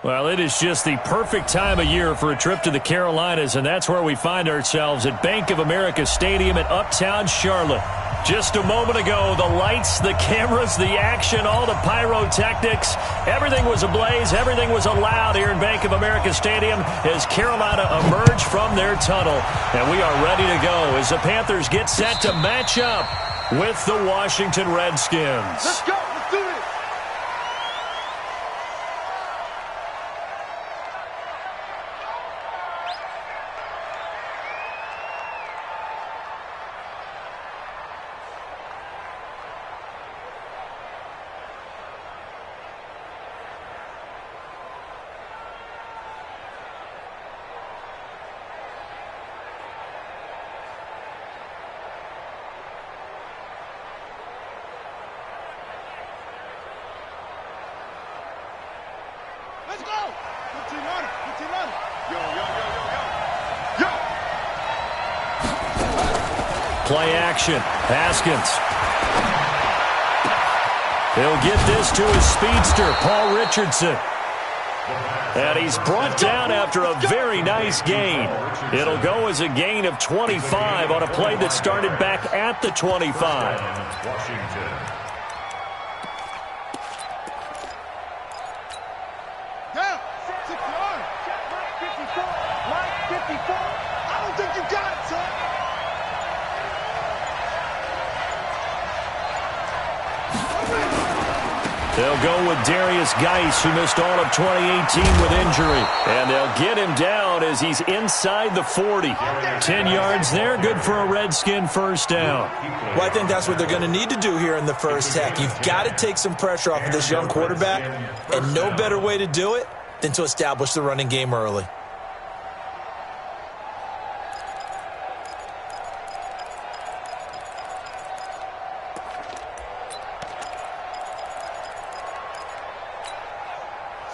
Well, it is just the perfect time of year for a trip to the Carolinas, and that's where we find ourselves at Bank of America Stadium in Uptown Charlotte. Just a moment ago, the lights, the cameras, the action, all the pyrotechnics, everything was ablaze, everything was allowed here in Bank of America Stadium as Carolina emerged from their tunnel. And we are ready to go as the Panthers get set to match up with the Washington Redskins. Let's go. Let's do this. Let's go! Good team on it. Good team on it. Yo, yo, yo, yo, yo. Yo! Play action. Haskins. He'll get this to his speedster, Paul Richardson. And he's brought down after a very nice gain. It'll go as a gain of 25 on a play that started back at the 25. Washington. Down. 60-yard. Line 54. Line 54. I don't think you got it, son. They'll go with Darius Geis, who missed all of 2018 with injury. And they'll get him down as he's inside the 40. 10 yards there, good for a Redskin first down. Well, I think that's what they're going to need to do here in the first half. You've got to take some pressure off of this young quarterback, and no better way to do it than to establish the running game early.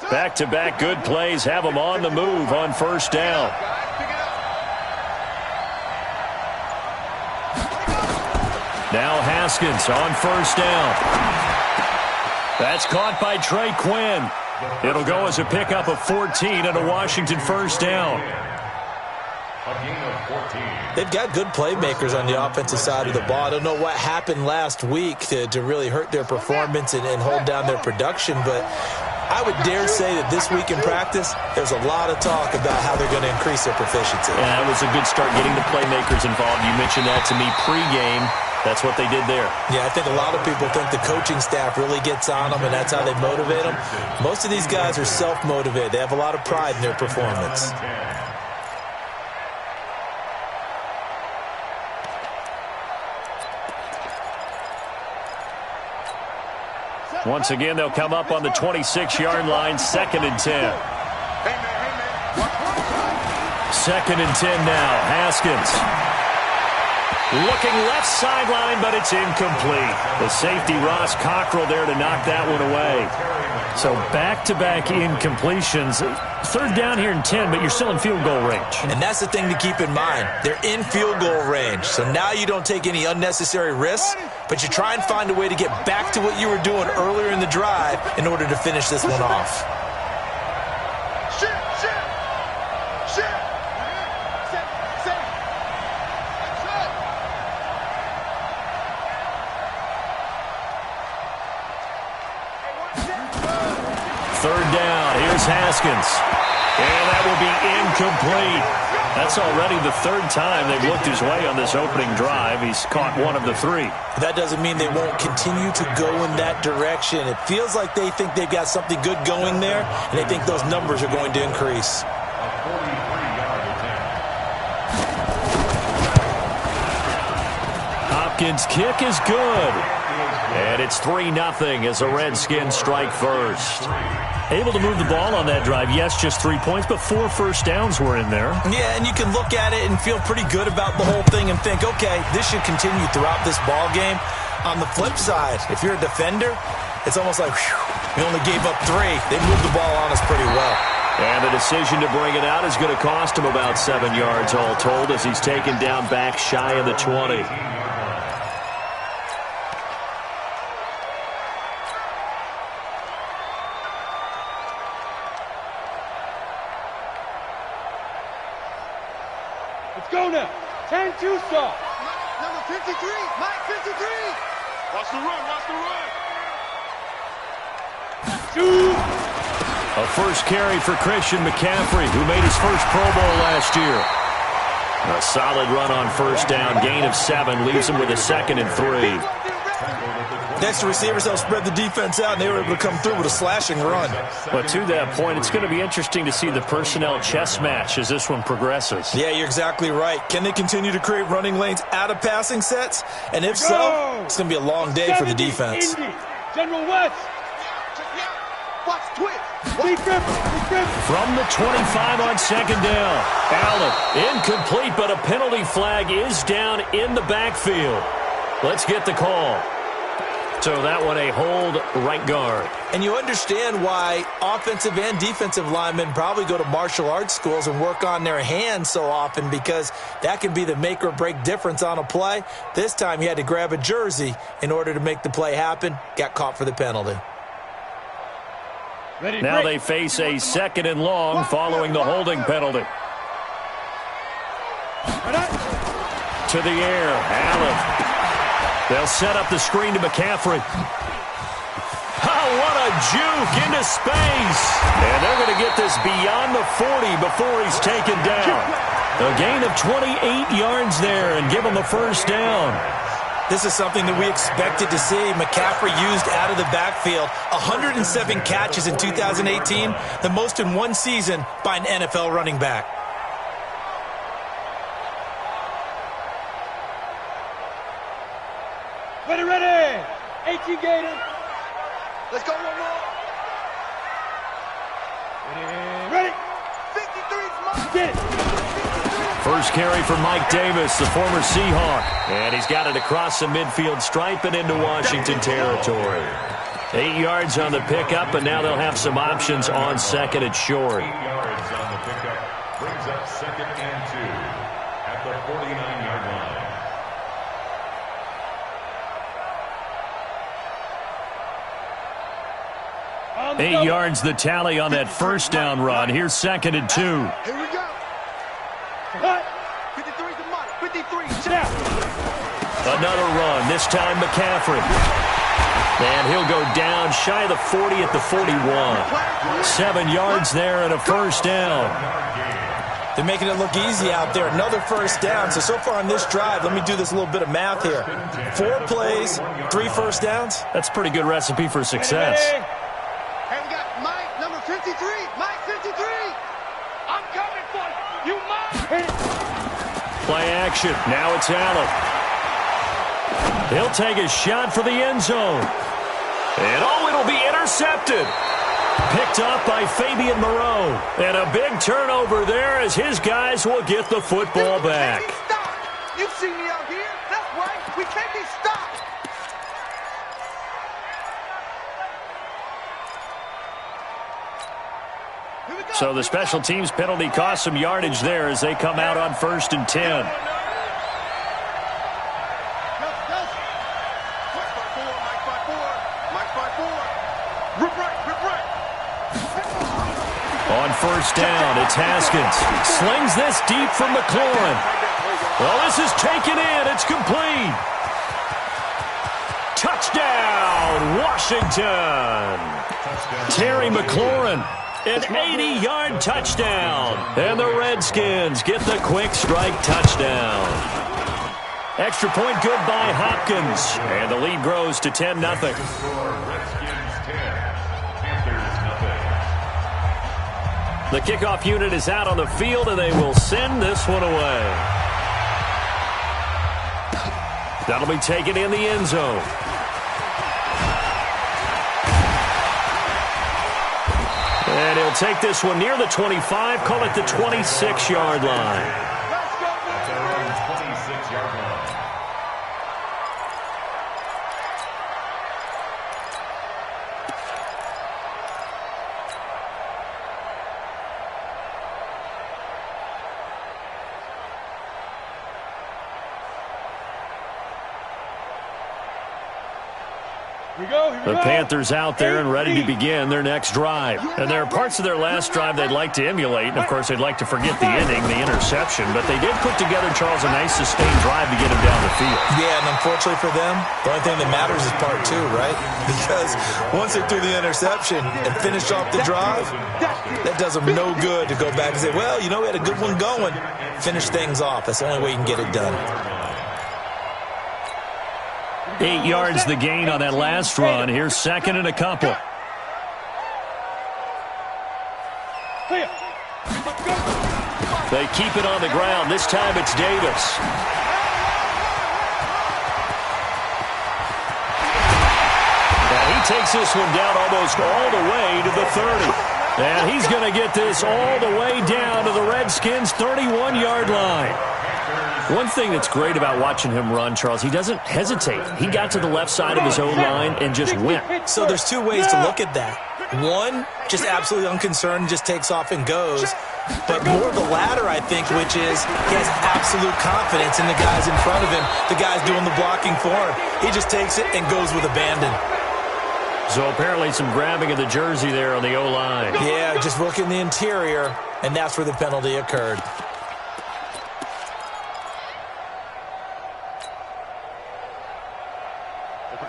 Back-to-back good plays have them on the move on first down. Now Haskins on first down. That's caught by Trey Quinn. It'll go as a pickup of 14 and a Washington first down. They've got good playmakers on the offensive side of the ball. I don't know what happened last week to really hurt their performance and hold down their production, but I would dare say that this week in practice, there's a lot of talk about how they're going to increase their proficiency. Yeah, that was a good start getting the playmakers involved. You mentioned that to me pregame. That's what they did there. Yeah, I think a lot of people think the coaching staff really gets on them, and that's how they motivate them. Most of these guys are self-motivated. They have a lot of pride in their performance. Once again, they'll come up on the 26-yard line, 2nd and 10. Second and 10 now, Haskins. Looking left sideline, but it's incomplete. The safety, Ross Cockrell, there to knock that one away. So back-to-back incompletions. Third down here in 10, but you're still in field goal range. And that's the thing to keep in mind. They're in field goal range. So now you don't take any unnecessary risks, but you try and find a way to get back to what you were doing earlier in the drive in order to finish this one off. Third down, here's Haskins. And that will be incomplete. That's already the third time they've looked his way on this opening drive. He's caught one of the three. That doesn't mean they won't continue to go in that direction. It feels like they think they've got something good going there, and they think those numbers are going to increase. Hopkins' kick is good. And it's 3-0 as the Redskins strike first. Able to move the ball on that drive. Yes, just 3 points, but 4 first downs were in there. Yeah, and you can look at it and feel pretty good about the whole thing and think, okay, this should continue throughout this ball game. On the flip side, if you're a defender, it's almost like, whew, we only gave up 3. They moved the ball on us pretty well. And the decision to bring it out is going to cost him about 7 yards all told as he's taken down back shy of the 20. Let's go now. 10-2 start. Number 53, Mike 53. Watch the run, watch the run. Two. A first carry for Christian McCaffrey, who made his first Pro Bowl last year. A solid run on first down, gain of 7, leaves him with a 2nd and 3. Next, the receivers help spread the defense out, and they were able to come through with a slashing run. But to that point, it's going to be interesting to see the personnel chess match as this one progresses. Yeah, you're exactly right. Can they continue to create running lanes out of passing sets? And if so, it's going to be a long day for the defense. General West. Watch twist. From the 25 on 2nd down. Allen, incomplete, but a penalty flag is down in the backfield. Let's get the call. So that one a hold, right guard. And you understand why offensive and defensive linemen probably go to martial arts schools and work on their hands so often, because that can be the make or break difference on a play. This time he had to grab a jersey in order to make the play happen. Got caught for the penalty. Now they face a 2nd and long following the holding penalty. To the air, Allen. They'll set up the screen to McCaffrey. Oh, what a juke into space. And they're going to get this beyond the 40 before he's taken down. A gain of 28 yards there and give him a first down. This is something that we expected to see. McCaffrey used out of the backfield. 107 catches in 2018, the most in one season by an NFL running back. Ready. 18 Gator. Let's go one more. Ready. 53's Mike. Get it. First carry for Mike Davis, the former Seahawk. And he's got it across the midfield stripe and into Washington territory. 8 yards on the pickup, and now they'll have some options on 2nd and short. 8 yards on the pickup brings up 2nd and 2 at the 49-yard line. 8 yards the tally on that first down run. Here's 2nd and 2. Here we go. 53's the Mike. 53. Sit down. Another run, this time McCaffrey. And he'll go down shy of the 40 at the 41. 7 yards there and a first down. They're making it look easy out there. Another first down. So far on this drive, let me do this little bit of math here. 4 plays, 3 first downs. That's a pretty good recipe for success. Hey, we got Mike, number 53. Mike 53. I'm coming for you. You Mike. Play action. Now it's Allen. He'll take a shot for the end zone. And it'll be intercepted. Picked up by Fabian Moreau. And a big turnover there as his guys will get the football back. You've seen me out here. That's right. We can't be stopped. So the special teams penalty cost some yardage there as they come out on 1st and 10. On 1st down, it's Haskins. Slings this deep from McLaurin. Well, this is taken in. It's complete. Touchdown, Washington. Terry McLaurin. An 80-yard touchdown. And the Redskins get the quick strike touchdown. Extra point good by Hopkins. And the lead grows to 10-0. Redskins 10, Panthers nothing. The kickoff unit is out on the field, and they will send this one away. That'll be taken in the end zone. And he'll take this one near the 25, call it the 26-yard line. At their own 26-yard line. The Panthers out there and ready to begin their next drive. And there are parts of their last drive they'd like to emulate. And, of course, they'd like to forget the ending, the interception. But they did put together, Charles, a nice sustained drive to get him down the field. Yeah, and unfortunately for them, the only thing that matters is part two, right? Because once they threw the interception and finished off the drive, that does them no good to go back and say, well, you know, we had a good one going. Finish things off. That's the only way you can get it done. 8 yards the gain on that last run. Here's second and a couple. They keep it on the ground. This time it's Davis. And he takes this one down almost all the way to the 30. And he's going to get this all the way down to the Redskins' 31-yard line. One thing that's great about watching him run, Charles, he doesn't hesitate. He got to the left side of his own line and just went. So there's two ways to look at that. One, just absolutely unconcerned, just takes off and goes. But more the latter, I think, which is he has absolute confidence in the guys in front of him, the guys doing the blocking for him. He just takes it and goes with abandon. So apparently some grabbing of the jersey there on the O-line. Yeah, just look in the interior, and that's where the penalty occurred.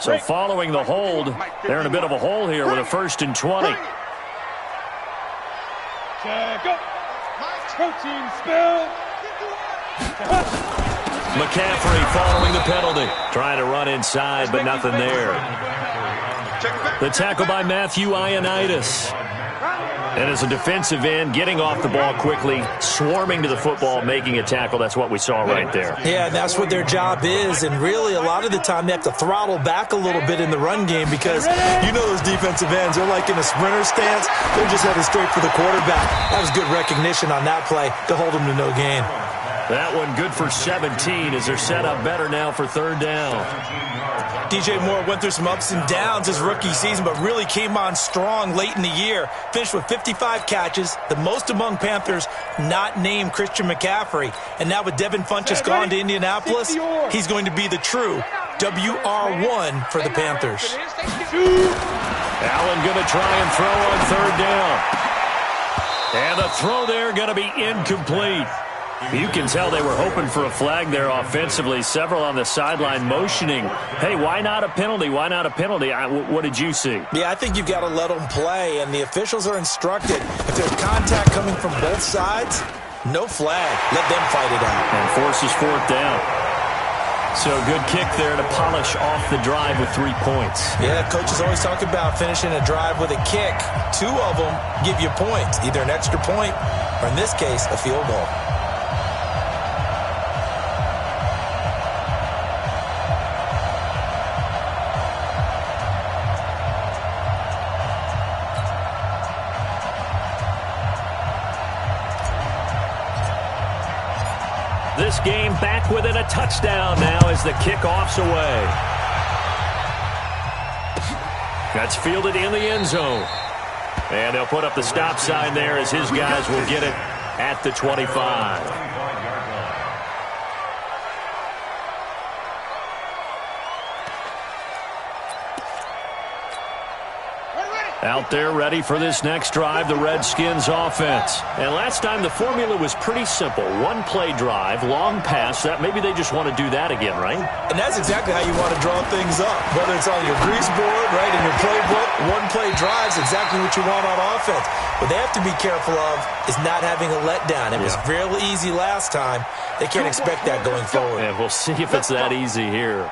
So following the hold, they're in a bit of a hole here with a 1st and 20. Check up. Protein spill. McCaffrey following the penalty. Trying to run inside, but nothing there. The tackle by Matthew Ioannidis. And as a defensive end, getting off the ball quickly, swarming to the football, making a tackle. That's what we saw right there. Yeah, and that's what their job is. And really, a lot of the time, they have to throttle back a little bit in the run game because you know those defensive ends, they're like in a sprinter stance. They're just headed straight for the quarterback. That was good recognition on that play to hold them to no gain. That one good for 17 as they're set up better now for 3rd down. DJ Moore went through some ups and downs his rookie season, but really came on strong late in the year. Finished with 55 catches, the most among Panthers not named Christian McCaffrey. And now with Devin Funchess gone to Indianapolis, he's going to be the true WR1 for the Panthers. Allen going to try and throw on 3rd down. And the throw there going to be incomplete. You can tell they were hoping for a flag there offensively. Several on the sideline motioning, hey, why not a penalty? Why not a penalty? What did you see? Yeah, I think you've got to let them play, and the officials are instructed. If there's contact coming from both sides, no flag. Let them fight it out. And forces 4th down. So good kick there to polish off the drive with 3 points. Yeah, coaches always talk about finishing a drive with a kick. 2 of them give you points, either an extra point or, in this case, a field goal. This game back within a touchdown now as the kickoff's away. That's fielded in the end zone. And they'll put up the stop sign there as his guys will get it at the 25. Out there ready for this next drive, the Redskins offense. And last time the formula was pretty simple. 1-play drive, long pass. That maybe they just want to do that again, right? And that's exactly how you want to draw things up. Whether it's on your grease board, right, in your playbook, 1-play drives exactly what you want on offense. What they have to be careful of is not having a letdown. It was real easy last time. They can't expect that going forward. And we'll see if it's that easy here.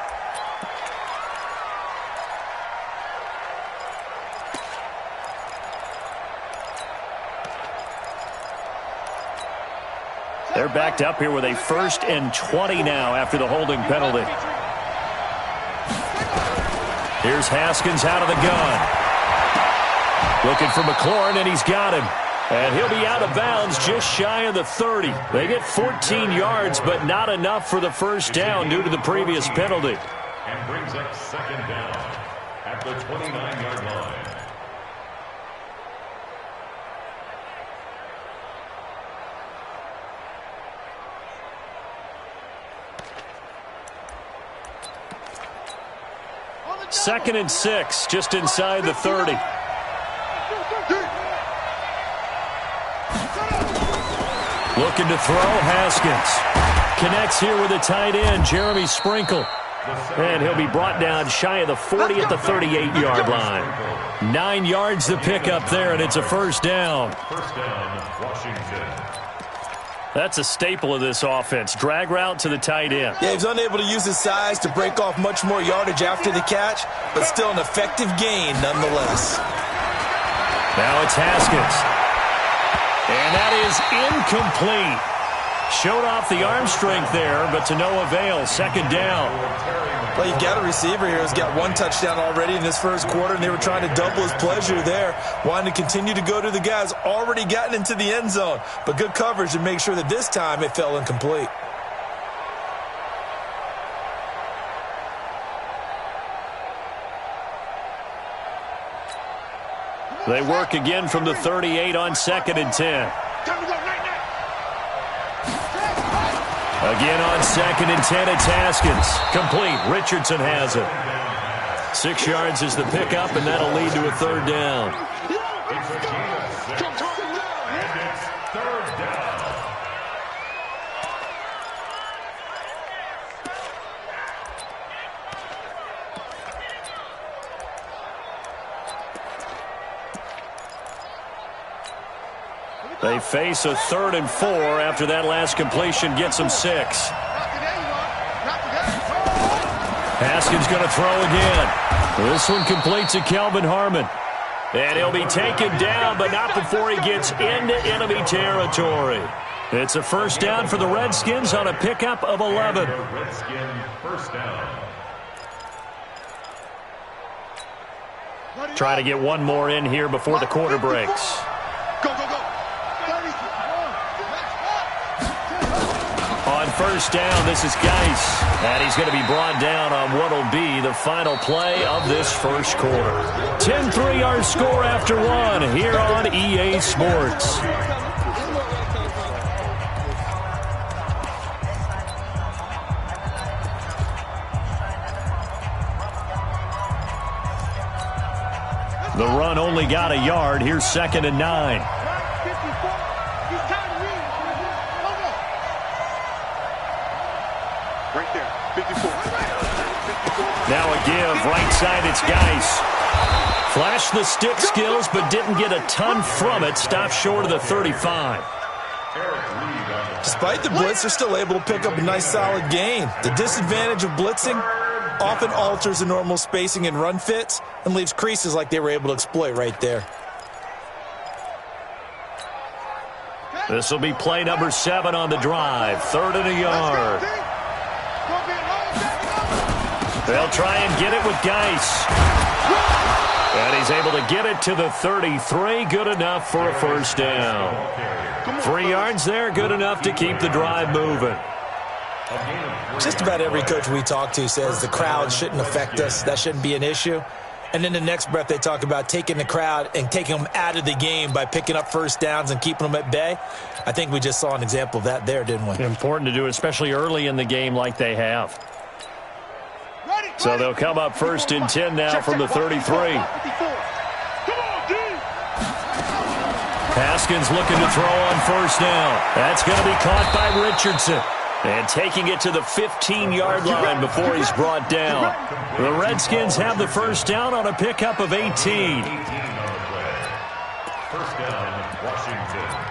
They're backed up here with a 1st and 20 now after the holding penalty. Here's Haskins out of the gun. Looking for McLaurin, and he's got him. And he'll be out of bounds just shy of the 30. They get 14 yards, but not enough for the 1st down due to the previous penalty. And brings up 2nd down at the 29-yard line. 2nd and 6, just inside the 30. Looking to throw, Haskins. Connects here with a tight end, Jeremy Sprinkle. And he'll be brought down shy of the 40 at the 38-yard line. 9 yards to pick up there, and it's a first down. First down, Washington. That's a staple of this offense. Drag route to the tight end. Yeah, he's unable to use his size to break off much more yardage after the catch, but still an effective gain nonetheless. Now it's Haskins. And that is incomplete. Showed off the arm strength there, but to no avail. 2nd down. Well, you've got a receiver here who's got 1 touchdown already in this first quarter, and they were trying to double his pleasure there, wanting to continue to go to the guys already gotten into the end zone. But good coverage to make sure that this time it fell incomplete. They work again from the 38 on 2nd and 10. Again on 2nd and 10, it's Haskins. Complete. Richardson has it. 6 yards is the pickup, and that'll lead to a 3rd down. It's a gain of 6. And it's 3rd down. They face a 3rd and 4 after that last completion gets them 6. Haskins going to throw again. This one completes to Kelvin Harmon. And he'll be taken down, but not before he gets into enemy territory. It's a first down for the Redskins on a pickup of 11. Redskin first down. Try to get one more in here before the quarter breaks. Go, go, go. On first down, this is Geis. And he's going to be brought down on what will be the final play of this first quarter. 10-3 our score after 1 here on EA Sports. The run only got a yard. Here's 2nd and 9. Right there, 54. Now a give, right side, it's Geis. Flashed the stick skills, but didn't get a ton from it. Stopped short of the 35. Despite the blitz, they're still able to pick up a nice solid gain. The disadvantage of blitzing often alters the normal spacing and run fits and leaves creases like they were able to exploit right there. This will be play number 7 on the drive. 3rd and a yard. They'll try and get it with Geis. And he's able to get it to the 33. Good enough for a first down. 3 yards there, good enough to keep the drive moving. Just about every coach we talk to says the crowd shouldn't affect us. That shouldn't be an issue. And then the next breath they talk about taking the crowd and taking them out of the game by picking up first downs and keeping them at bay. I think we just saw an example of that there, didn't we? Important to do, especially early in the game like they have. So they'll come up 1st and 10 now from the 33. Haskins looking to throw on first down. That's going to be caught by Richardson. And taking it to the 15-yard line before he's brought down. The Redskins have the first down on a pickup of 18. First down, Washington.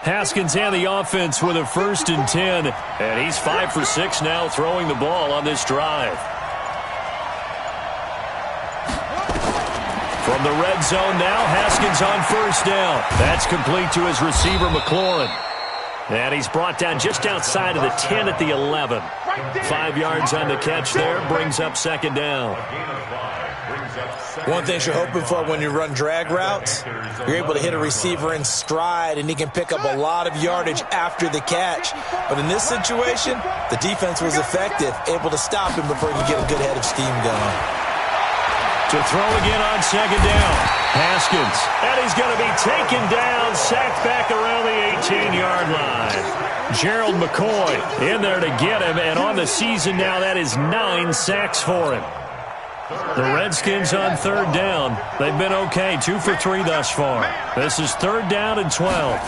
Haskins and the offense with a 1st and 10. And he's 5 for 6 now throwing the ball on this drive. From the red zone now, Haskins on first down. That's complete to his receiver, McLaurin. And he's brought down just outside of the 10 at the 11. 5 yards on the catch there, brings up 2nd down. One thing you're hoping for when you run drag routes, you're able to hit a receiver in stride, and he can pick up a lot of yardage after the catch. But in this situation, the defense was effective, able to stop him before he could get a good head of steam going. To throw again on 2nd down. Haskins, and he's going to be taken down, sacked back around the 18-yard line. Gerald McCoy in there to get him, and on the season now, that is 9 sacks for him. The Redskins on third down. They've been okay, 2 for 3 thus far. This is third down and 12.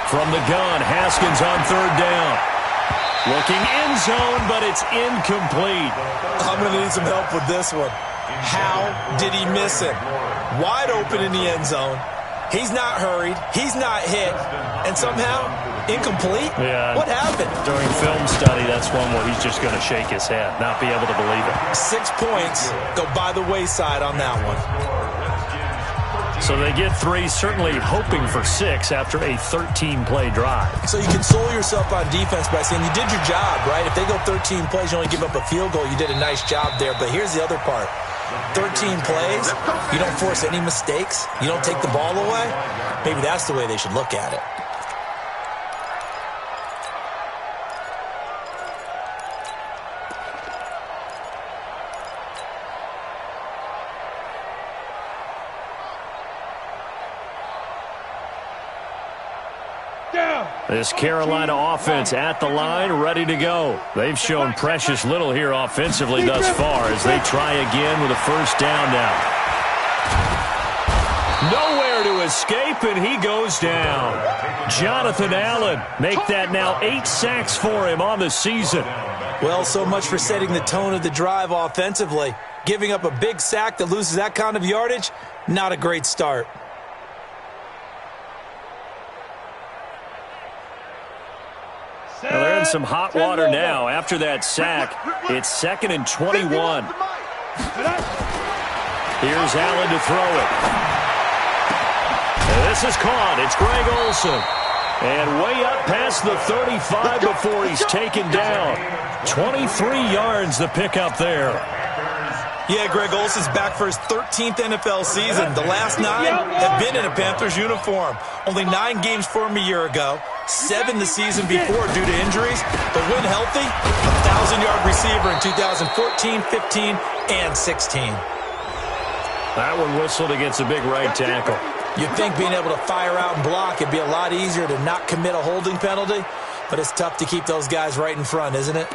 From the gun, Haskins on third down. Looking end zone, but it's incomplete. I'm going to need some help with this one. How did he miss it? Wide open in the end zone. He's not hurried. He's not hit. And somehow, incomplete? Yeah. What happened? During film study, that's one where he's just going to shake his head, not be able to believe it. 6 points go by the wayside on that one. So they get 3, certainly hoping for 6 after a 13-play drive. So you console yourself on defense by saying you did your job, right? If they go 13 plays, you only give up a field goal, you did a nice job there. But here's the other part. 13 plays, you don't force any mistakes, you don't take the ball away. Maybe that's the way they should look at it. This Carolina offense at the line, ready to go. They've shown precious little here offensively thus far as they try again with a first down now. Nowhere to escape, and he goes down. Jonathan Allen, make that now 8 sacks for him on the season. Well, so much for setting the tone of the drive offensively. Giving up a big sack that loses that kind of yardage, not a great start. Well, they're in some hot water now. After that sack, it's 2nd and 21. Here's Allen to throw it. And this is caught. It's Greg Olsen. And way up past the 35 before he's taken down. 23 yards the pickup there. Yeah, Greg Olsen's back for his 13th NFL season. The last 9 have been in a Panthers uniform. Only 9 games for him a year ago. 7 the season before due to injuries. But when healthy, a 1,000-yard receiver in 2014, 15, and 16. That one whistled against a big right tackle. You'd think being able to fire out and block it'd be a lot easier to not commit a holding penalty. But it's tough to keep those guys right in front, isn't it?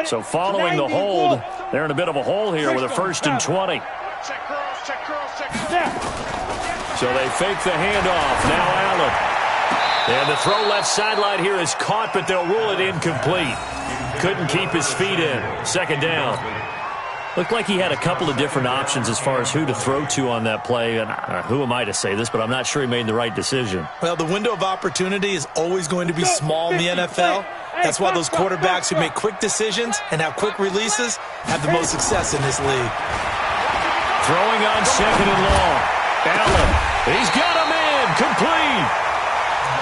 So following the hold, they're in a bit of a hole here with a 1st and 20. So they fake the handoff. Now Allen. And the throw left sideline here is caught, but they'll rule it incomplete. Couldn't keep his feet in. 2nd down. Looked like he had a couple of different options as far as who to throw to on that play. And who am I to say this, but I'm not sure he made the right decision. Well, the window of opportunity is always going to be small in the NFL. That's why those quarterbacks who make quick decisions and have quick releases have the most success in this league. Throwing on 2nd and long. Allen, he's got him in, complete.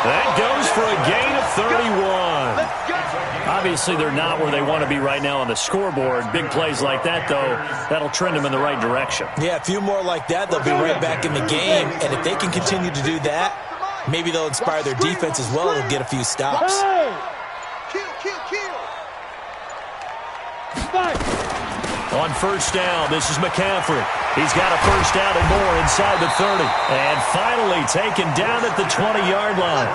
That goes for a gain of 31. Obviously, they're not where they want to be right now on the scoreboard. Big plays like that, though, that'll trend them in the right direction. Yeah, a few more like that, they'll be right back in the game. And if they can continue to do that, maybe they'll inspire their defense as well and get a few stops. On first down, this is McCaffrey. He's got a first down and more inside the 30. And finally taken down at the 20-yard line.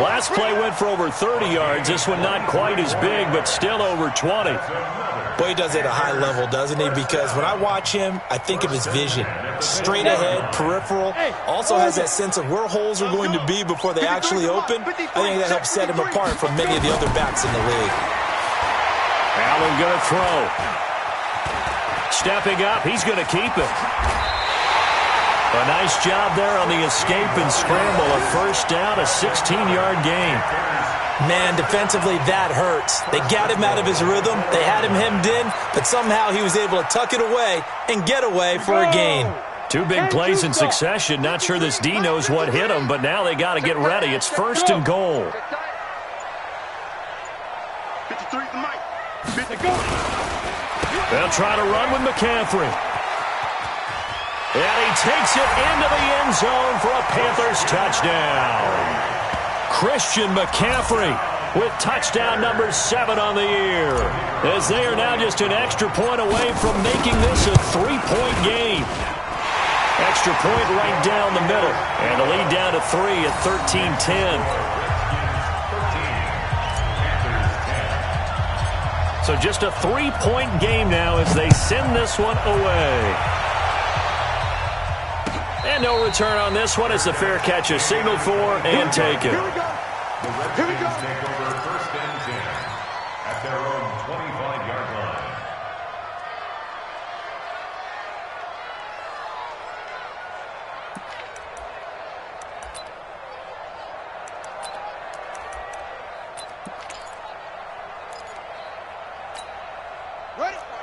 Last play went for over 30 yards. This one not quite as big, but still over 20. Boy, he does it at a high level, doesn't he? Because when I watch him, I think of his vision. Straight ahead, peripheral. Also has that sense of where holes are going to be before they actually open. I think that helps set him apart from many of the other backs in the league. Allen going to throw. Stepping up, he's going to keep it. A nice job there on the escape and scramble. A first down, a 16-yard gain. Man, defensively, that hurts. They got him out of his rhythm. They had him hemmed in, but somehow he was able to tuck it away and get away for a gain. 2 big plays in succession. Not sure this D knows what hit him, but now they got to get ready. It's 1st and goal. 53 to Mike. 50 go. They'll try to run with McCaffrey. And he takes it into the end zone for a Panthers touchdown. Christian McCaffrey with touchdown number 7 on the year, as they are now just an extra point away from making this a 3-point game. Extra point right down the middle, and the lead down to 3 at 13-10. So just a 3-point game now as they send this one away. And no return on this one as the fair catch is signaled for and taken. The Redskins take over first and 10 at their own 25-yard line.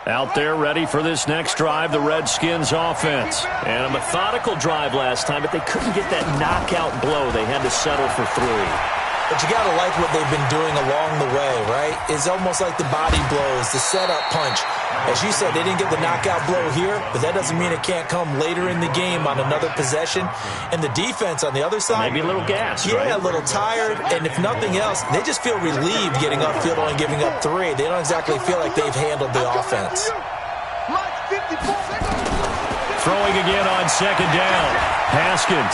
Out there ready for this next drive, the Redskins offense. And a methodical drive last time, but they couldn't get that knockout blow. They had to settle for 3. But you got to like what they've been doing along the way, right? It's almost like the body blows, the setup punch. As you said, they didn't get the knockout blow here, but that doesn't mean it can't come later in the game on another possession. And the defense on the other side, maybe a little gas, yeah, right? a little tired. And if nothing else, they just feel relieved getting upfield only giving up 3. They don't exactly feel like they've handled the offense. Throwing again on second down. Haskins.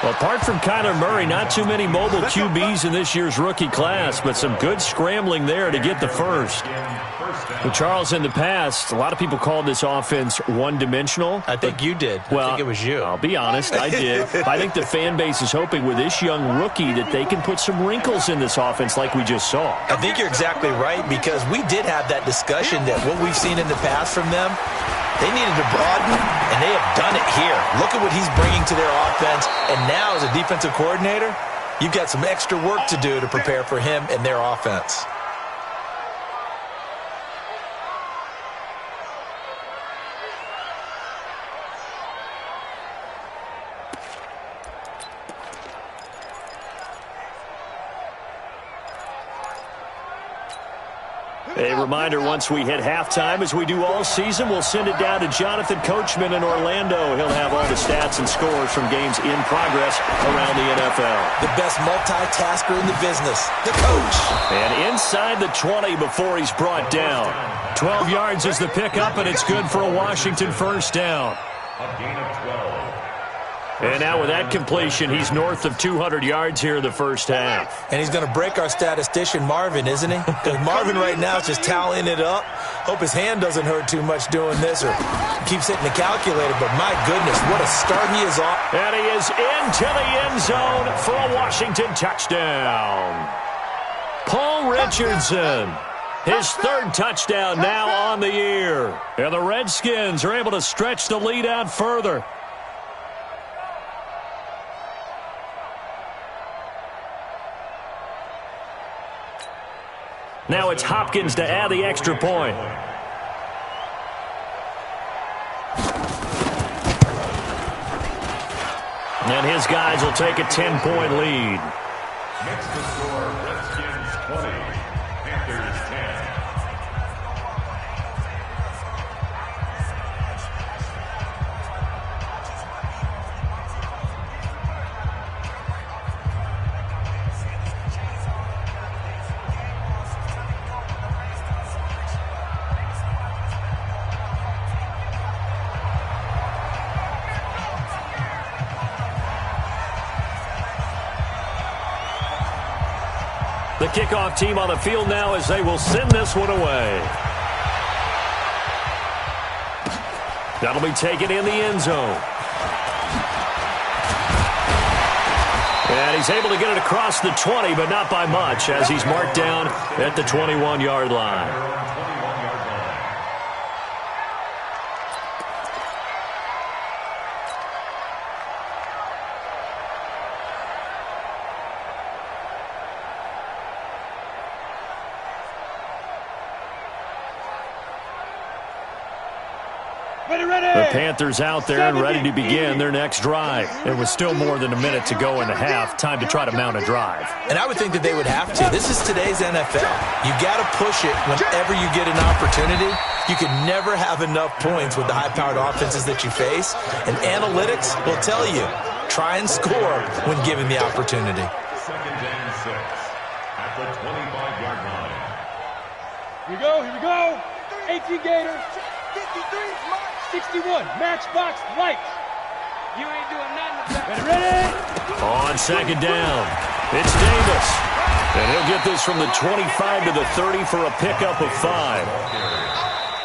Well, apart from Kyler Murray, not too many mobile QBs in this year's rookie class, but some good scrambling there to get the first. Well, Charles, in the past, a lot of people called this offense one-dimensional. I think you did. Well, I think it was you. I'll be honest, I did. I think the fan base is hoping with this young rookie that they can put some wrinkles in this offense like we just saw. I think you're exactly right, because we did have that discussion that what we've seen in the past from them, they needed to broaden, and they have done it here. Look at what he's bringing to their offense, and now as a defensive coordinator, you've got some extra work to do to prepare for him and their offense. A reminder, once we hit halftime, as we do all season, we'll send it down to Jonathan Coachman in Orlando. He'll have all the stats and scores from games in progress around the NFL. The best multitasker in the business, the coach. And inside the 20 before he's brought down. 12 yards is the pickup, and it's good for a Washington first down. A gain of 12. And now with that completion, he's north of 200 yards here in the first half. And he's going to break our statistician Marvin, isn't he? Because Marvin right now is just tallying it up. Hope his hand doesn't hurt too much doing this or keeps hitting the calculator. But my goodness, what a start he is on. And he is into the end zone for a Washington touchdown. Paul Richardson. His 3rd touchdown now on the year. And the Redskins are able to stretch the lead out further. Now it's Hopkins to add the extra point. And his guys will take a 10-point lead. Next to score, Redskins 20, Panthers 10. The kickoff team on the field now as they will send this one away. That'll be taken in the end zone. And he's able to get it across the 20, but not by much, as he's marked down at the 21-yard line. The Panthers out there and ready to begin their next drive. It was still more than a minute to go in the half. Time to try to mount a drive. And I would think that they would have to. This is today's NFL. You got to push it whenever you get an opportunity. You can never have enough points with the high-powered offenses that you face, and analytics will tell you, try and score when given the opportunity. Second and 6 at the 25-yard line. Here we go. 18 Gators. 61, matchbox lights. You ain't doing nothing. Ready? On second down, it's Davis. And he'll get this from the 25 to the 30 for a pickup of 5.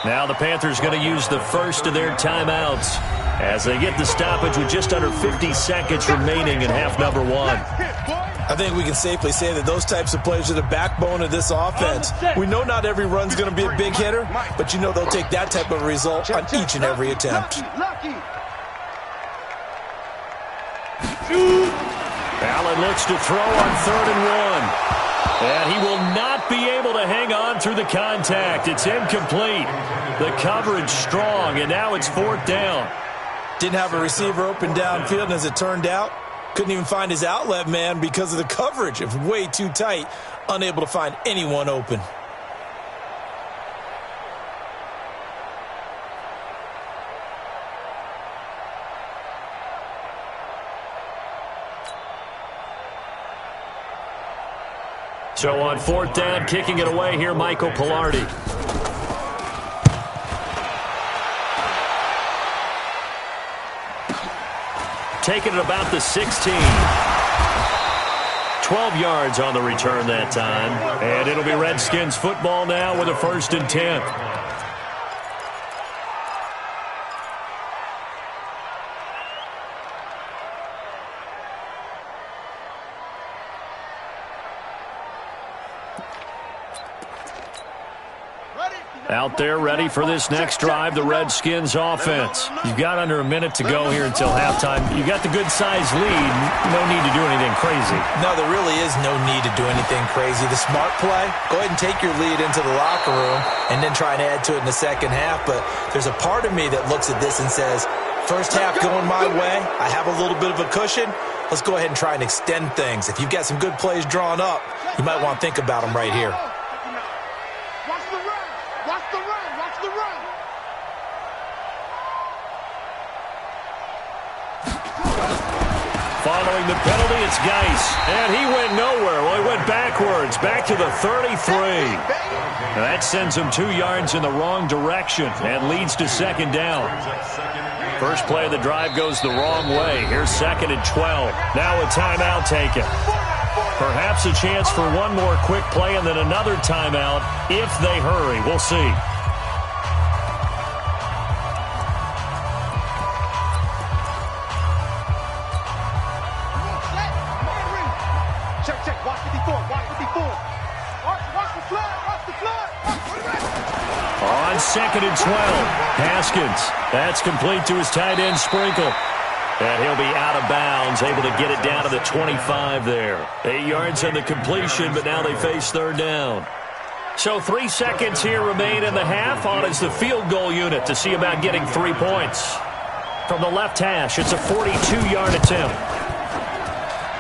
Now the Panthers going to use the first of their timeouts as they get the stoppage with just under 50 seconds remaining in half number 1. I think we can safely say that those types of plays are the backbone of this offense. We know not every run's going to be a big hitter, but you know they'll take that type of result on each and every attempt. Allen looks to throw on 3rd and 1. And he will not be able to hang on through the contact. It's incomplete. The coverage strong, and now it's 4th down. Didn't have a receiver open downfield, and as it turned out, couldn't even find his outlet man because of the coverage. It was way too tight, unable to find anyone open. So on 4th down, kicking it away here, Michael Pilardi. Taking it about the 16. 12 yards on the return that time. And it'll be Redskins football now with a 1st and 10. Out there ready for this next drive, the Redskins offense. You've got under a minute to go here until halftime. You got the good-sized lead. No need to do anything crazy. No, there really is no need to do anything crazy. The smart play, go ahead and take your lead into the locker room and then try and add to it in the second half. But there's a part of me that looks at this and says, first half going my way, I have a little bit of a cushion. Let's go ahead and try and extend things. If you've got some good plays drawn up, you might want to think about them right here. Following the penalty, it's Geis. And he went nowhere. Well, he went backwards, back to the 33. Now that sends him 2 yards in the wrong direction and leads to 2nd down. First play of the drive goes the wrong way. Here's 2nd and 12. Now a timeout taken. Perhaps a chance for one more quick play and then another timeout if they hurry. We'll see. Check. Watch 54. Watch the flag. On 2nd and 12, Haskins. That's complete to his tight end, Sprinkle. And he'll be out of bounds, able to get it down to the 25 there. 8 yards on the completion, but now they face 3rd down. So 3 seconds here remain in the half. On is the field goal unit to see about getting 3 points. From the left hash, it's a 42-yard attempt.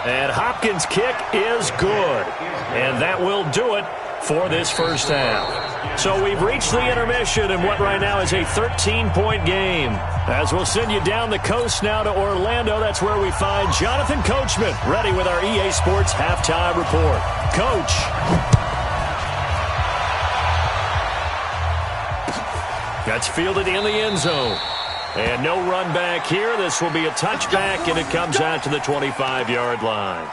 And Hopkins' kick is good. And that will do it for this first half. So we've reached the intermission in what right now is a 13-point game. As we'll send you down the coast now to Orlando, that's where we find Jonathan Coachman, ready with our EA Sports halftime report. Coach. That's fielded in the end zone. And no run back here. This will be a touchback, and it comes out to the 25-yard line.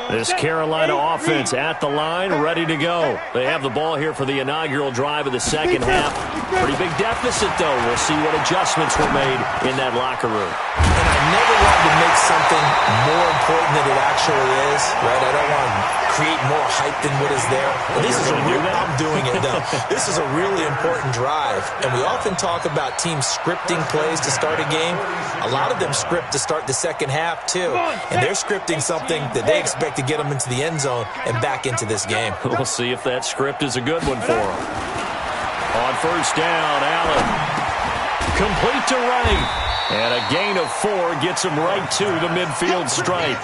This Carolina offense at the line, ready to go. They have the ball here for the inaugural drive of the second half. Pretty big deficit, though. We'll see what adjustments were made in that locker room. And I never wanted to make something more important than it actually is, right? I don't want to create more hype than what is there. But this is I'm doing it, though. This is a really important drive. And we often talk about teams scripting plays to start a game. A lot of them script to start the second half, too. And they're scripting something that they expect to get them into the end zone and back into this game. We'll see if that script is a good one for them. On first down, Allen. Complete to right. And a gain of 4 gets him right to the midfield stripe.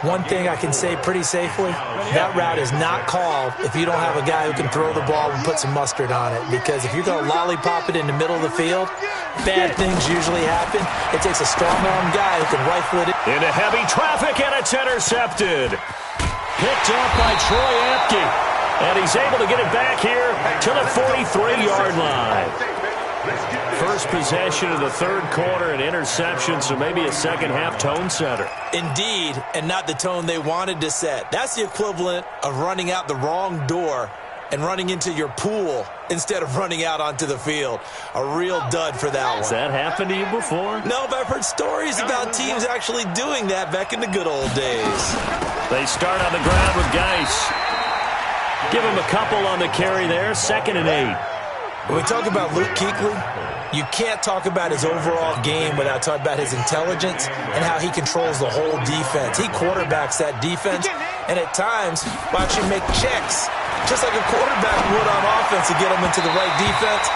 One thing I can say pretty safely, that route is not called if you don't have a guy who can throw the ball and put some mustard on it. Because if you're going to lollipop it in the middle of the field, bad things usually happen. It takes a strong-arm guy who can rifle it into heavy traffic, and it's intercepted. Picked up by Troy Apke. And he's able to get it back here to the 43-yard line. First possession of the third quarter, an interception, so maybe a second-half tone setter. Indeed, and not the tone they wanted to set. That's the equivalent of running out the wrong door and running into your pool instead of running out onto the field. A real dud for that one. Has that happened to you before? No, but I've heard stories about teams actually doing that back in the good old days. They start on the ground with Geis. Give him a couple on the carry there, 2nd and 8. When we talk about Luke Kuechly, you can't talk about his overall game without talking about his intelligence and how he controls the whole defense. He quarterbacks that defense, and at times watch him make checks, just like a quarterback would on offense to get them into the right defense.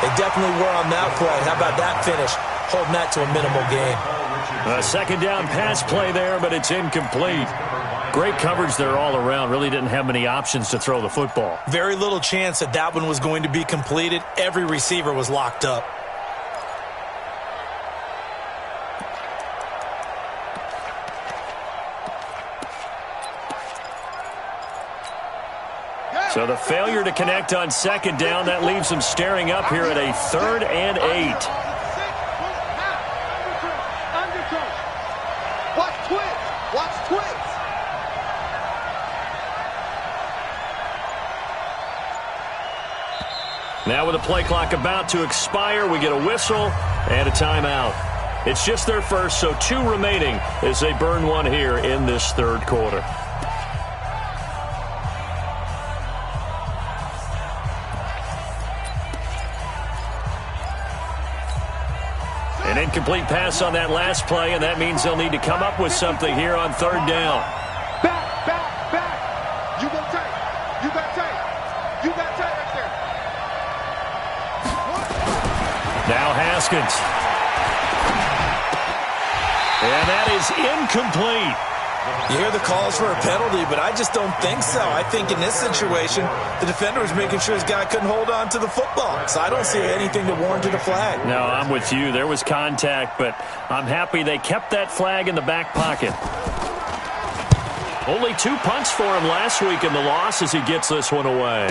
They definitely were on that play. How about that finish, holding that to a minimal gain? A second down pass play there, but it's incomplete. Great coverage there all around. Really didn't have many options to throw the football. Very little chance that that one was going to be completed. Every receiver was locked up. So the failure to connect on second down, that leaves them staring up here at a 3rd and 8. Watch twins. Watch twins. Now with the play clock about to expire, we get a whistle and a timeout. It's just their first, so 2 remaining as they burn one here in this third quarter. An incomplete pass on that last play, and that means they'll need to come up with something here on 3rd down. Back. You go tight. You got tight. You got tight right there. Now Haskins. And that is incomplete. You hear the calls for a penalty, but I just don't think so. I think in this situation, the defender was making sure his guy couldn't hold on to the football. So I don't see anything to warrant a flag. No, I'm with you. There was contact, but I'm happy they kept that flag in the back pocket. Only 2 punts for him last week in the loss as he gets this one away.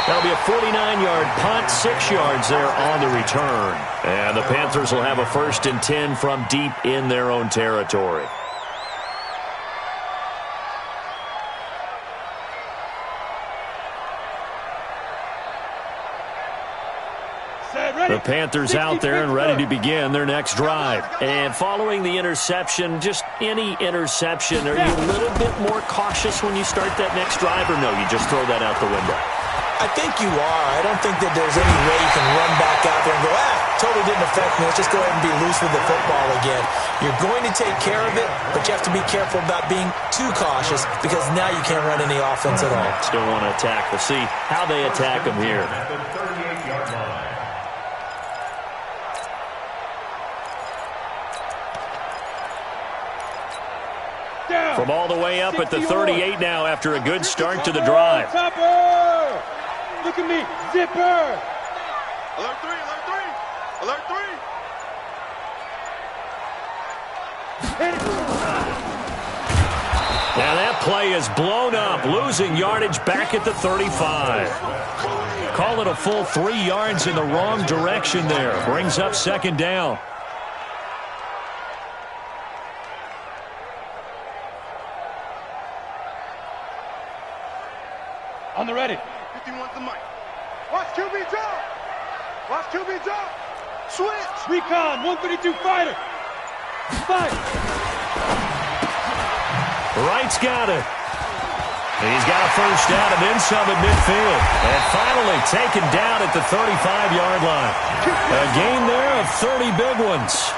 That'll be a 49-yard punt, 6 yards there on the return. And the Panthers will have a 1st and 10 from deep in their own territory. The Panthers out there and ready to begin their next drive. And following the interception, just any interception, are you a little bit more cautious when you start that next drive, or no, you just throw that out the window? I think you are. I don't think that there's any way you can run back out there and go, totally didn't affect me. Let's just go ahead and be loose with the football again. You're going to take care of it, but you have to be careful about being too cautious because now you can't run any offense at all. Still want to attack. We'll see how they attack them here. At the 38-yard line. From all the way up at the 38 now after a good start to the drive. Look at me. Zipper. Alert 3, alert 3. Alert 3. Now that play is blown up, losing yardage back at the 35. Call it a full 3 yards in the wrong direction there. Brings up 2nd down. On the ready. 51's the mic. Watch QB drop. Watch QB drop. Switch. Recon, 132 fighter. Fight. Wright's got it. He's got a first down and then some at midfield. And finally taken down at the 35-yard line. A gain there of 30 big ones.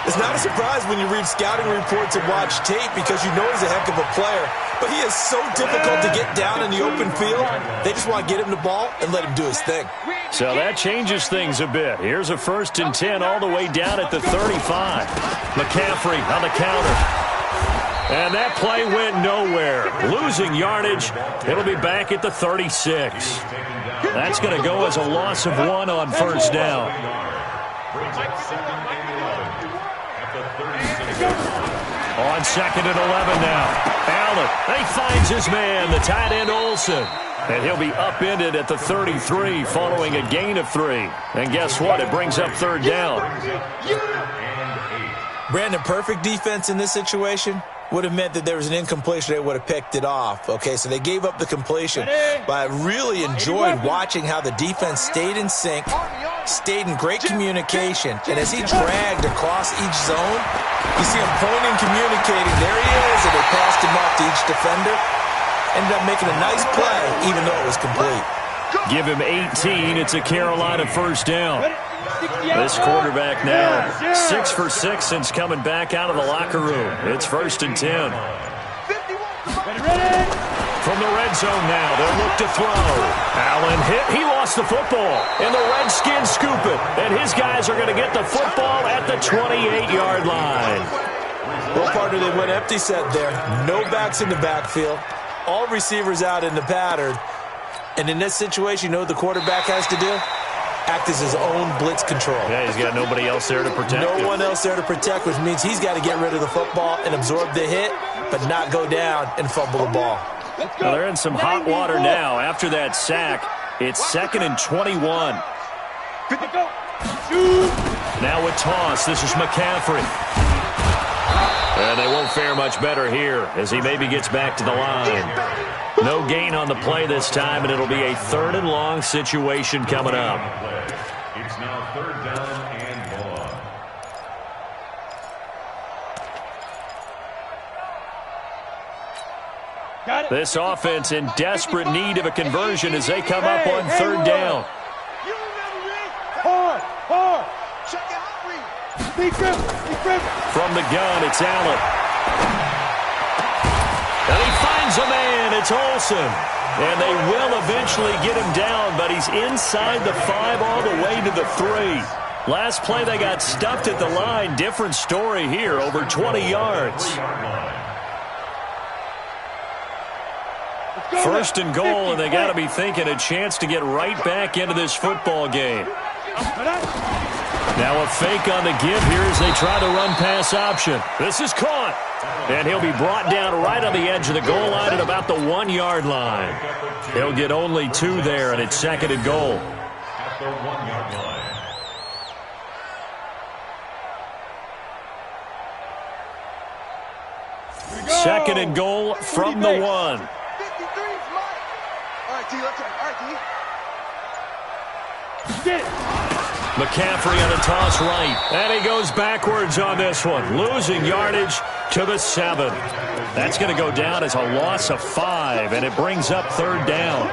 It's not a surprise when you read scouting reports and watch tape because you know he's a heck of a player. But he is so difficult to get down in the open field. They just want to get him the ball and let him do his thing. So that changes things a bit. Here's a 1st and 10 all the way down at the 35. McCaffrey on the counter. And that play went nowhere. Losing yardage. It'll be back at the 36. That's going to go as a loss of 1 on first down. On 2nd and 11 now. Allen, he finds his man, the tight end Olsen. And he'll be upended at the 33 following a gain of 3. And guess what? It brings up 3rd down. Brandon, perfect defense in this situation would have meant that there was an incompletion. They would have picked it off. Okay, so they gave up the completion. But I really enjoyed watching how the defense stayed in sync, stayed in great communication. And as he dragged across each zone, you see him pointing, communicating. There he is, and they passed him off to each defender. Ended up making a nice play, even though it was complete. Give him 18. It's a Carolina first down. This quarterback now 6 for 6 since coming back out of the locker room. It's 1st and 10. From the red zone now, they'll look to throw. Allen hit. He lost the football. And the Redskins scoop it. And his guys are going to get the football at the 28-yard line. Well, partner, they went empty set there. No backs in the backfield. All receivers out in the pattern. And in this situation, you know what the quarterback has to do? Act as his own blitz control. Yeah, he's got nobody else there to protect him. No one else there to protect, which means he's got to get rid of the football and absorb the hit, but not go down and fumble the ball. Well, they're in some hot water now. After that sack, it's 2nd and 21. Now with toss, this is McCaffrey. And they won't fare much better here as he maybe gets back to the line. No gain on the play this time, and it'll be a 3rd and long situation coming up. It's now 3rd down and long. This offense in desperate need of a conversion as they come up on 3rd down. From the gun, it's Allen. And he finds a man. It's Olsen. And they will eventually get him down, but he's inside the 5 all the way to the 3. Last play, they got stuffed at the line. Different story here, over 20 yards. 1st and goal, and they got to be thinking a chance to get right back into this football game. Now a fake on the give here as they try the run-pass option. This is caught. And he'll be brought down right on the edge of the goal line at about the 1-yard line. He'll get only 2 there, and it's 2nd and goal. At the 1-yard line. 2nd and goal from the 1. McCaffrey on a toss right. And he goes backwards on this one. Losing yardage to the 7. That's going to go down as a loss of 5, and it brings up 3rd down.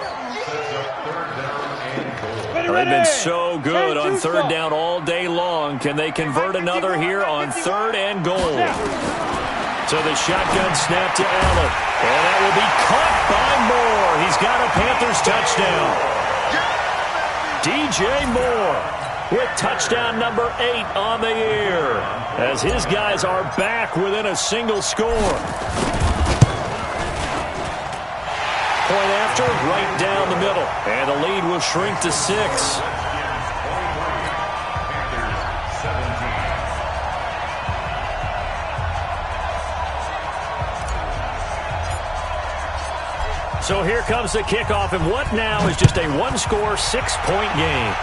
They've been so good on 3rd down all day long. Can they convert another here on 3rd and goal? So the shotgun snap to Allen. And that will be caught by Moore. He's got a Panthers touchdown. DJ Moore with touchdown number 8 on the year, as his guys are back within a single score. Point after, right down the middle, and the lead will shrink to 6. So here comes the kickoff, and what now is just a one-score, 6-point game.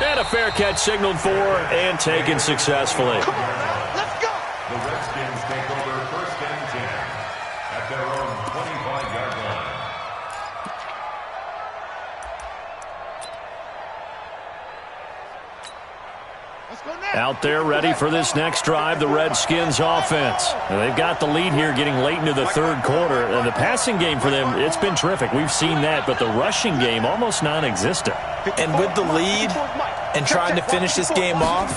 And a fair catch signaled for and taken successfully. Let's go. The Redskins take over 1st and 10 at their own 25-yard line. Out there ready for this next drive, the Redskins offense. And they've got the lead here getting late into the third quarter. And the passing game for them, it's been terrific. We've seen that, but the rushing game almost non-existent. And with the lead and trying to finish this game off,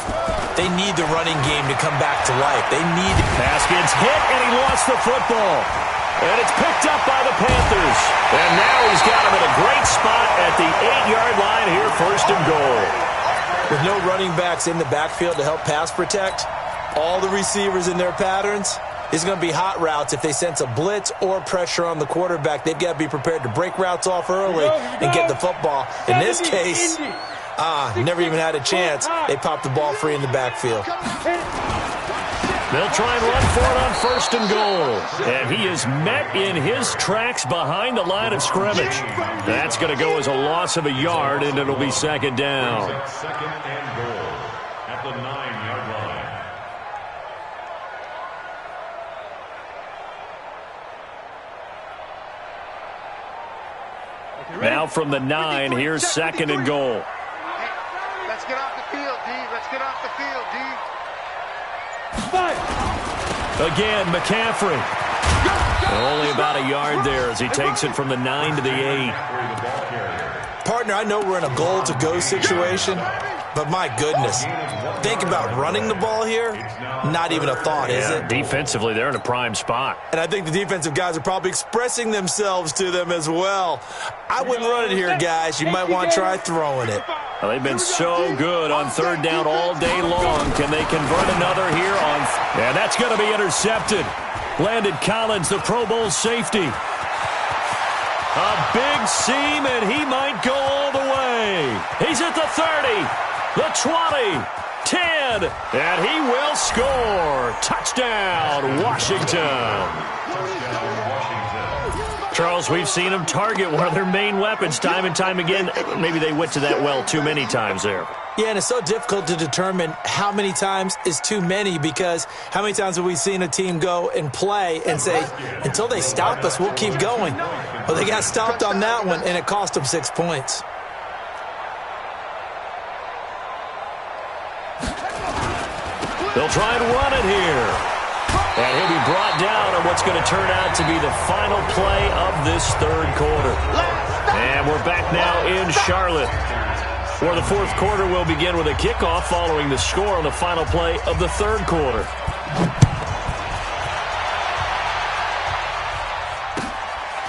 they need the running game to come back to life. They need it. Pass gets hit, and he lost the football. And it's picked up by the Panthers. And now he's got him in a great spot at the 8-yard line here, first and goal. With no running backs in the backfield to help pass protect, all the receivers in their patterns, it's going to be hot routes. If they sense a blitz or pressure on the quarterback, they've got to be prepared to break routes off early and get the football. In this case, never even had a chance. They popped the ball free in the backfield. They'll try and run for it on first and goal. And he is met in his tracks behind the line of scrimmage. That's going to go as a loss of a yard, and it'll be second down. Second and goal at the 9-yard line. Now from the 9, here's second and goal. Let's get off the field, D. Let's get off the field, D. Again, McCaffrey. Only about a yard there as he takes it from the 9 to the 8. Partner, I know we're in a goal-to-go situation, but my goodness, think about running the ball here. Not even a thought, is it? Defensively, they're in a prime spot. And I think the defensive guys are probably expressing themselves to them as well. I wouldn't run it here, guys. You might want to try throwing it. Well, they've been so good on third down all day long. Can they convert another here on? And that's going to be intercepted. Landon Collins, the Pro Bowl safety. A big seam, and he might go all the way. He's at the 30, the 20, 10, and he will score. Touchdown, Washington. Charles, we've seen them target one of their main weapons time and time again. Maybe they went to that well too many times there. Yeah, and it's so difficult to determine how many times is too many, because how many times have we seen a team go and play and say, until they stop us, we'll keep going. Well, they got stopped on that one, and it cost them 6 points. They'll try and run it here. And he'll be brought down on what's going to turn out to be the final play of this third quarter. And we're back now in Charlotte, where the fourth quarter will begin with a kickoff following the score on the final play of the third quarter.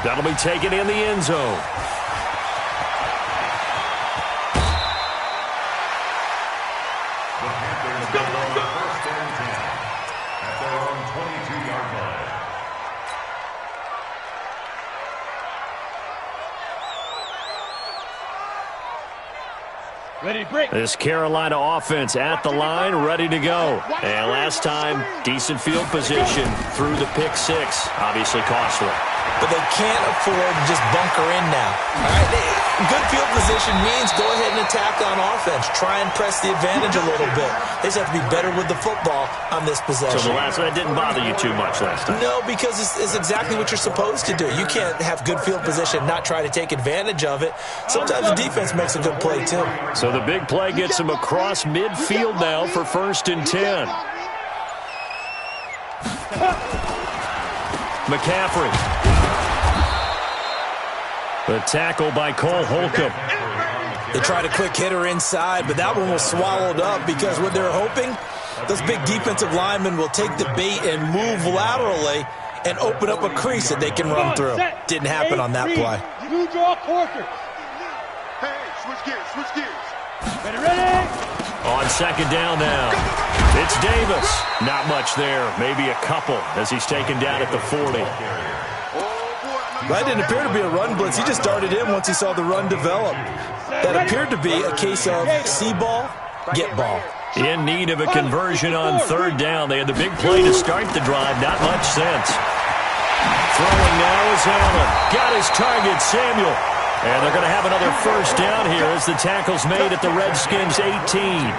That'll be taken in the end zone. This Carolina offense at the line, ready to go. And last time, decent field position through the pick six. Obviously costly. But they can't afford to just bunker in now. All right? Good field position means go ahead and attack on offense. Try and press the advantage a little bit. They just have to be better with the football on this possession. So that didn't bother you too much last time? No, because it's exactly what you're supposed to do. You can't have good field position and not try to take advantage of it. Sometimes the defense makes a good play, too. So the big play gets him across midfield now for first and 10. McCaffrey. The tackle by Cole Holcomb. They tried a quick hitter inside, but that one was swallowed up because what they're hoping, those big defensive linemen will take the bait and move laterally and open up a crease that they can run through. Didn't happen on that play. You draw quarter. Hey, switch gears. Ready? On second down now. It's Davis. Not much there. Maybe a couple as he's taken down at the 40. That didn't appear to be a run blitz. He just darted in once he saw the run develop. That appeared to be a case of see ball, get ball. In need of a conversion on third down. They had the big play to start the drive. Not much sense. Throwing now is Allen. Got his target, Samuel. And they're going to have another first down here as the tackle's made at the Redskins' 18.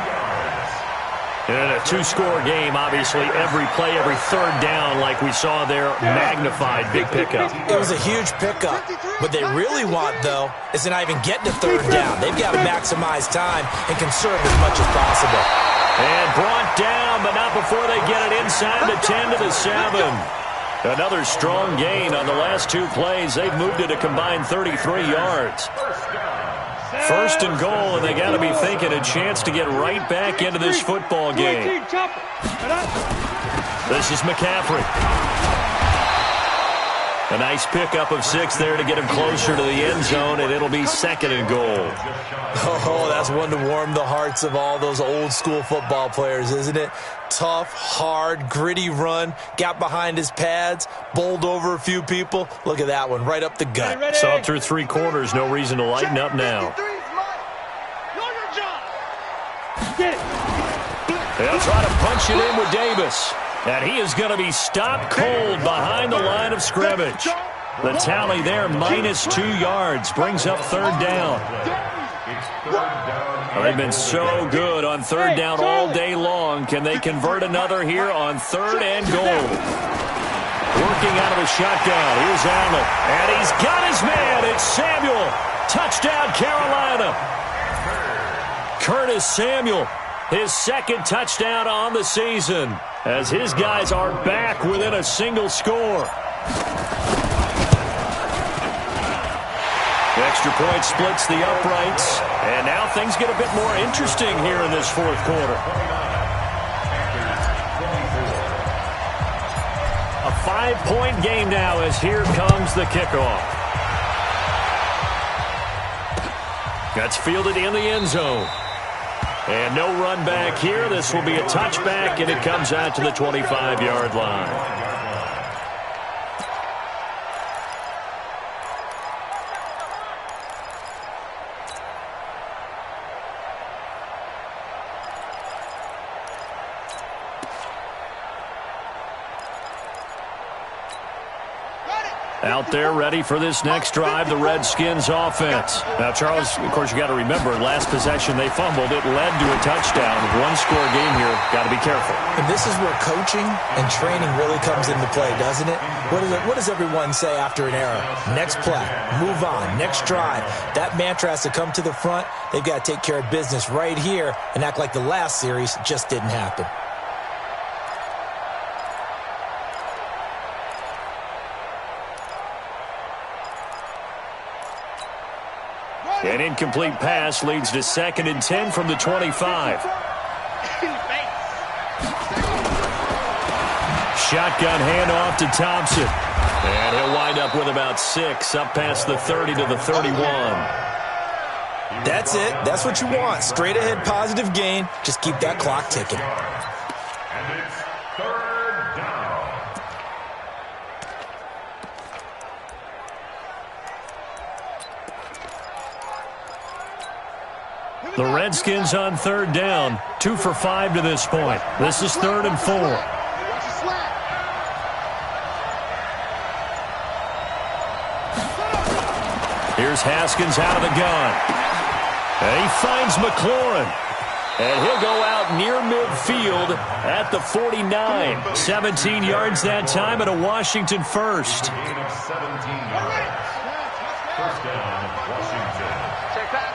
In a two-score game, obviously, every play, every third down, like we saw there, magnified, big pickup. It was a huge pickup. What they really want, though, is to not even get to third down. They've got to maximize time and conserve as much as possible. And brought down, but not before they get it inside the 10 to the 7. Another strong gain on the last two plays. They've moved it a combined 33 yards. First and goal, and they got to be thinking a chance to get right back into this football game. This is McCaffrey. A nice pickup of 6 there to get him closer to the end zone, and it'll be second and goal. Oh, that's one to warm the hearts of all those old-school football players, isn't it? Tough, hard, gritty run, got behind his pads, bowled over a few people. Look at that one, right up the gut. Saw it through 3 quarters, no reason to lighten up now. They'll try to punch it in with Davis. And he is going to be stopped cold behind the line of scrimmage. The tally there, -2 yards, brings up third down. They've been so good on third down all day long. Can they convert another here on third and goal? Working out of the shotgun. Here's Allen. And he's got his man. It's Samuel. Touchdown, Carolina. Curtis Samuel, his second touchdown on the season, as his guys are back within a single score. The extra point splits the uprights, and now things get a bit more interesting here in this fourth quarter. A 5-point game now as here comes the kickoff. That's fielded in the end zone. And no run back here. This will be a touchback, and it comes out to the 25-yard line. Out there ready for this next drive, the Redskins offense. Now, Charles, of course, you got to remember, last possession they fumbled. It led to a touchdown. One-score game here. Got to be careful. And this is where coaching and training really comes into play, doesn't it? What does everyone say after an error? Next play, move on, next drive. That mantra has to come to the front. They've got to take care of business right here and act like the last series just didn't happen. An incomplete pass leads to 2nd and 10 from the 25. Shotgun handoff to Thompson. And he'll wind up with about 6, up past the 30 to the 31. That's it. That's what you want. Straight ahead positive gain. Just keep that clock ticking. And it's third down. The Redskins on third down, 2 for 5 to this point. This is 3rd and 4. Here's Haskins out of the gun. And he finds McLaurin. And he'll go out near midfield at the 49. 17 yards that time and a Washington first. Gain of 17 yards. First down, Washington. Check back.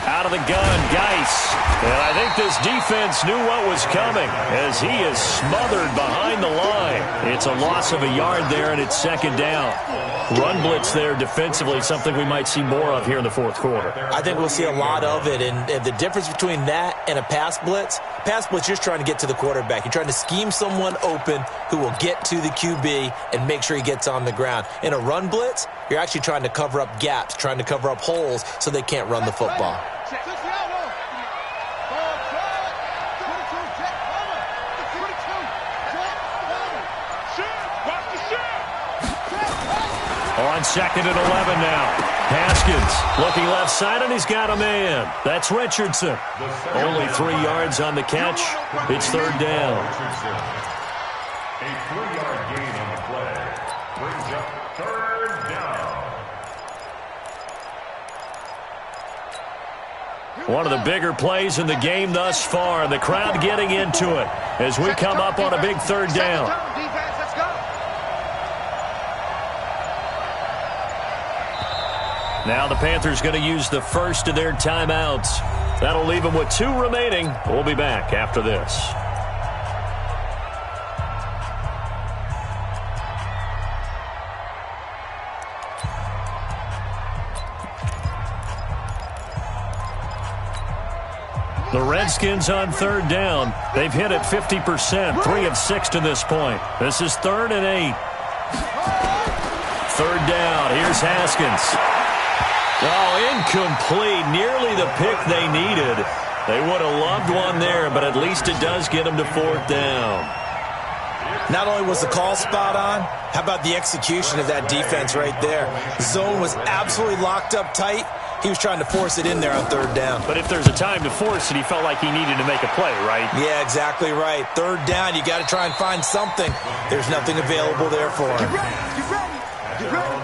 Out of the gun, Geis. And I think this defense knew what was coming as he is smothered behind the line. It's a loss of a yard there, and it's 2nd down. Run blitz there defensively, something we might see more of here in the fourth quarter. I think we'll see a lot of it, and the difference between that and a pass blitz, you're just trying to get to the quarterback. You're trying to scheme someone open who will get to the QB and make sure he gets on the ground. In a run blitz, you're actually trying to cover up gaps, trying to cover up holes so they can't run the football. On 2nd and 11 now. Haskins looking left side, and he's got a man. That's Richardson. Only 3 yards on the catch. It's 3rd down. A 3-yard gain on the play brings up 3rd down. One of the bigger plays in the game thus far. The crowd getting into it as we come up on a big 3rd down. Now the Panthers going to use the first of their timeouts. That'll leave them with 2 remaining. We'll be back after this. The Redskins on 3rd down. They've hit it 50%, 3 of 6 to this point. This is 3rd and 8. 3rd down. Here's Haskins. Oh, incomplete. Nearly the pick they needed. They would have loved one there, but at least it does get them to 4th down. Not only was the call spot on, how about the execution of that defense right there? The zone was absolutely locked up tight. He was trying to force it in there on 3rd down. But if there's a time to force it, he felt like he needed to make a play, right? Yeah, exactly right. 3rd down, you got to try and find something. There's nothing available there for him. Get ready.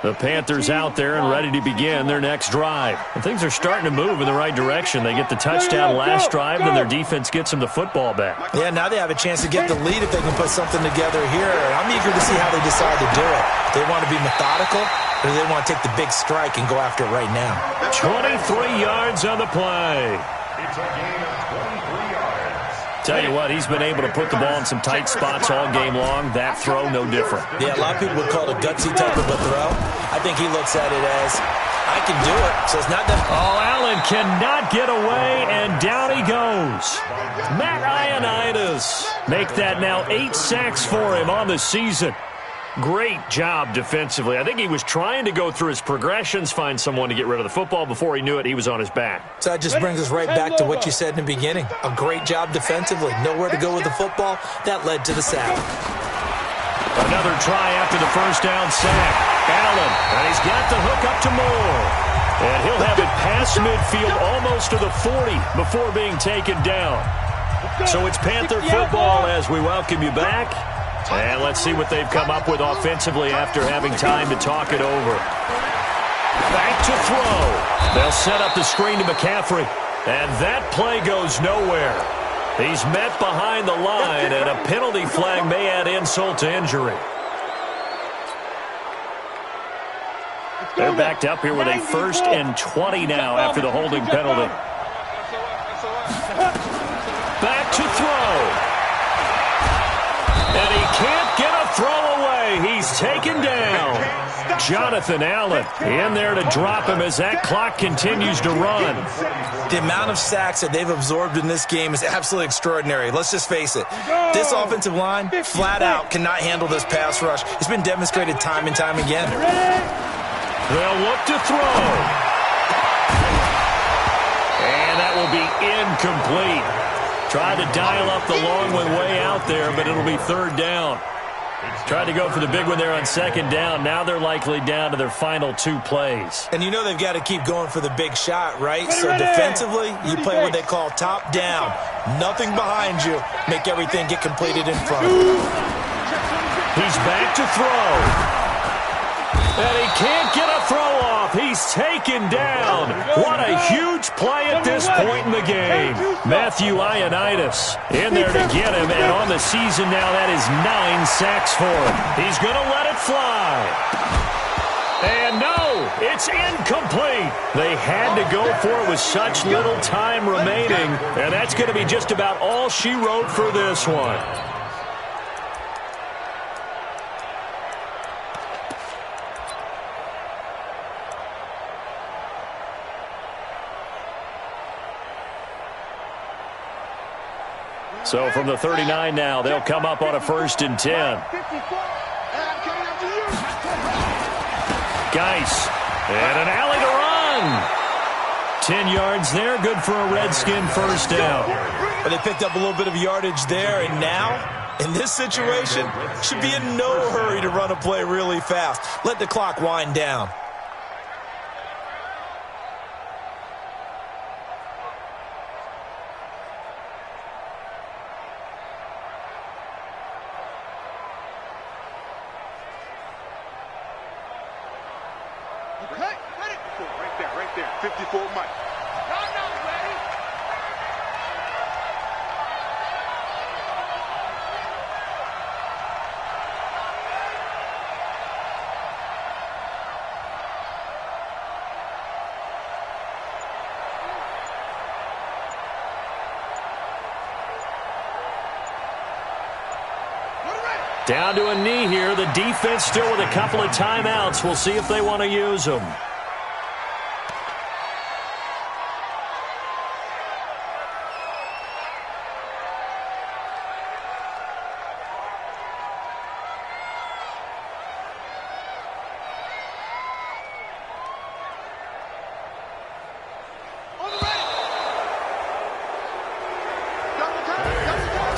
The Panthers out there and ready to begin their next drive. And things are starting to move in the right direction. They get the touchdown last drive, then their defense gets them the football back. Yeah, now they have a chance to get the lead if they can put something together here. I'm eager to see how they decide to do it. Do they want to be methodical, or do they want to take the big strike and go after it right now? 23 yards on the play. It's a gain of 23 yards. Tell you what, he's been able to put the ball in some tight spots all game long. That throw, no different. Yeah, a lot of people would call it a gutsy type of a throw. I think he looks at it as, I can do it, so it's not that. Oh, Allen cannot get away, and down he goes. Matt Ioannidis make that now 8 sacks for him on the season. Great job defensively. I think he was trying to go through his progressions, find someone to get rid of the football. Before he knew it, he was on his back. So that just brings us right back to what you said in the beginning. A great job defensively. Nowhere to go with the football. That led to the sack. Another try after the first down sack. Allen, and he's got the hook up to Moore. And he'll have it past midfield almost to the 40 before being taken down. So it's Panther football as we welcome you back. And let's see what they've come up with offensively after having time to talk it over. Back to throw. They'll set up the screen to McCaffrey. And that play goes nowhere. He's met behind the line, and a penalty flag may add insult to injury. They're backed up here with a 1st and 20 now after the holding penalty. Back to throw. And he can't get a throw away. He's taken down. Jonathan Allen in there to drop him as that clock continues to run. The amount of sacks that they've absorbed in this game is absolutely extraordinary. Let's just face it. This offensive line, flat out, cannot handle this pass rush. It's been demonstrated time and time again. They'll look to throw. And that will be incomplete. Tried to dial up the long one way out there, but it'll be 3rd down. Tried to go for the big one there on 2nd down. Now they're likely down to their final 2 plays. And you know they've got to keep going for the big shot, right? So defensively, you play what they call top down. Nothing behind you. Make everything get completed in front. He's back to throw. And he can't get a throw off. He's taken down. What a huge play at this point in the game. Matthew Ioannidis in there to get him. And on the season now, that is 9 sacks for him. He's going to let it fly. And no, it's incomplete. They had to go for it with such little time remaining. And that's going to be just about all she wrote for this one. So from the 39 now, they'll come up on a 1st and 10. Geis, and an alley to run. 10 yards there, good for a Redskin 1st down. But they picked up a little bit of yardage there, and now, in this situation, should be in no hurry to run a play really fast. Let the clock wind down. Right there. 54 Mike. Down to a knee here. The defense still with a couple of timeouts. We'll see if they want to use them.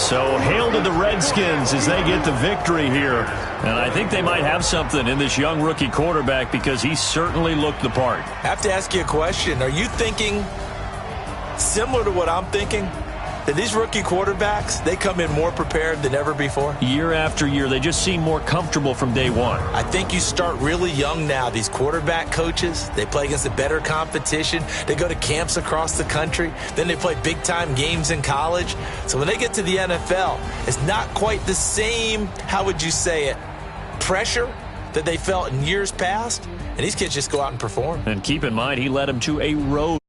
So hail to the Redskins as they get the victory here. And I think they might have something in this young rookie quarterback because he certainly looked the part. I have to ask you a question. Are you thinking similar to what I'm thinking? That these rookie quarterbacks, they come in more prepared than ever before? Year after year, they just seem more comfortable from day one. I think you start really young now. These quarterback coaches, they play against a better competition. They go to camps across the country. Then they play big-time games in college. So when they get to the NFL, it's not quite the same, how would you say it, pressure that they felt in years past. And these kids just go out and perform. And keep in mind, he led them to a road